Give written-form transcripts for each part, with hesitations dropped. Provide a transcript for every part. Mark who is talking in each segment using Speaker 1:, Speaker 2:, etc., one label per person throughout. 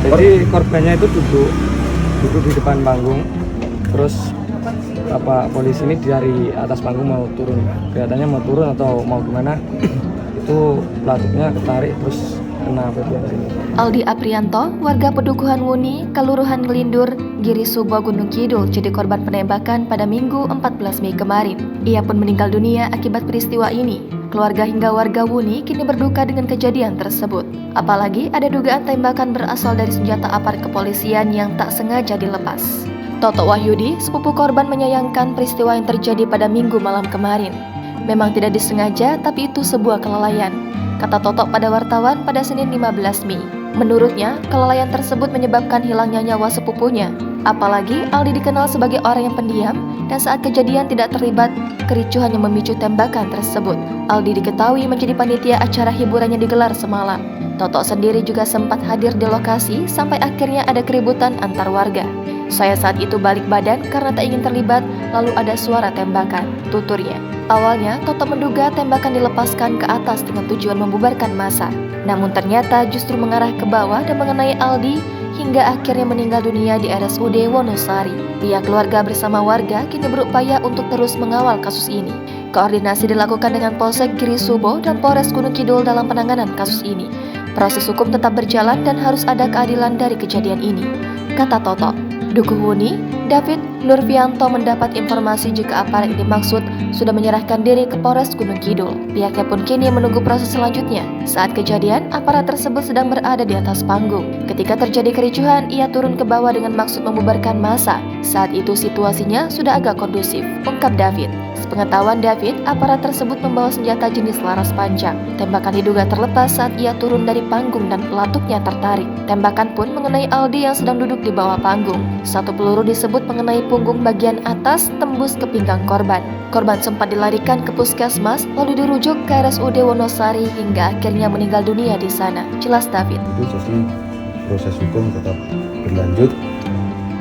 Speaker 1: Jadi korbannya itu duduk di depan panggung, terus polisi ini dari atas panggung mau turun, kelihatannya mau turun atau mau gimana, itu pelatuknya ketarik terus kena bagian sini.
Speaker 2: Aldi Aprianto, warga Pedukuhan Wuni, Kelurahan Ngelindur, Giri Subo, Gunung Kidul, jadi korban penembakan pada Minggu 14 Mei kemarin. Ia pun meninggal dunia akibat peristiwa ini. Keluarga hingga warga Wuni kini berduka dengan kejadian tersebut. Apalagi ada dugaan tembakan berasal dari senjata aparat kepolisian yang tak sengaja dilepas. Toto Wahyudi, sepupu korban, menyayangkan peristiwa yang terjadi pada Minggu malam kemarin. Memang tidak disengaja, tapi itu sebuah kelalaian, kata Toto pada wartawan pada Senin 15 Mei. Menurutnya, kelalaian tersebut menyebabkan hilangnya nyawa sepupunya. Apalagi Aldi dikenal sebagai orang yang pendiam dan saat kejadian tidak terlibat kericuhan yang memicu tembakan tersebut. Aldi diketahui menjadi panitia acara hiburan yang digelar semalam. Toto sendiri juga sempat hadir di lokasi sampai akhirnya ada keributan antar warga. Saya saat itu balik badan karena tak ingin terlibat, lalu ada suara tembakan, tuturnya. Awalnya, Toto menduga tembakan dilepaskan ke atas dengan tujuan membubarkan massa. Namun ternyata justru mengarah ke bawah dan mengenai Aldi hingga akhirnya meninggal dunia di RSUD Wonosari. Pihak keluarga bersama warga kini berupaya untuk terus mengawal kasus ini. Koordinasi dilakukan dengan Polsek Giri Subo dan Polres Gunung Kidul dalam penanganan kasus ini. Proses hukum tetap berjalan dan harus ada keadilan dari kejadian ini, kata Toto. Dukuh Wuni, David Nurfianto mendapat informasi jika aparat yang dimaksud sudah menyerahkan diri ke Polres Gunung Kidul. Pihaknya pun kini menunggu proses selanjutnya. Saat kejadian, aparat tersebut sedang berada di atas panggung. Ketika terjadi kericuhan, ia turun ke bawah dengan maksud membubarkan massa. Saat itu situasinya sudah agak kondusif, ungkap David. Sepengetahuan David, aparat tersebut membawa senjata jenis laras panjang. Tembakan diduga terlepas saat ia turun dari panggung dan pelatuknya tertarik. Tembakan pun mengenai Aldi yang sedang duduk di bawah panggung. Satu peluru disebut mengenai punggung bagian atas tembus ke pinggang korban. Korban sempat dilarikan ke puskesmas lalu dirujuk ke RSUD Wonosari hingga akhirnya meninggal dunia di sana. Jelas David.
Speaker 3: Itu jadi proses hukum tetap berlanjut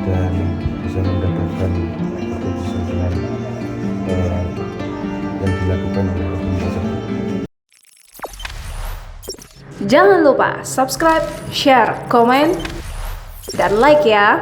Speaker 3: dan bisa mendapatkan keputusan dengan yang dilakukan oleh hukum tersebut.
Speaker 4: Jangan lupa subscribe, share, komen, dan like ya.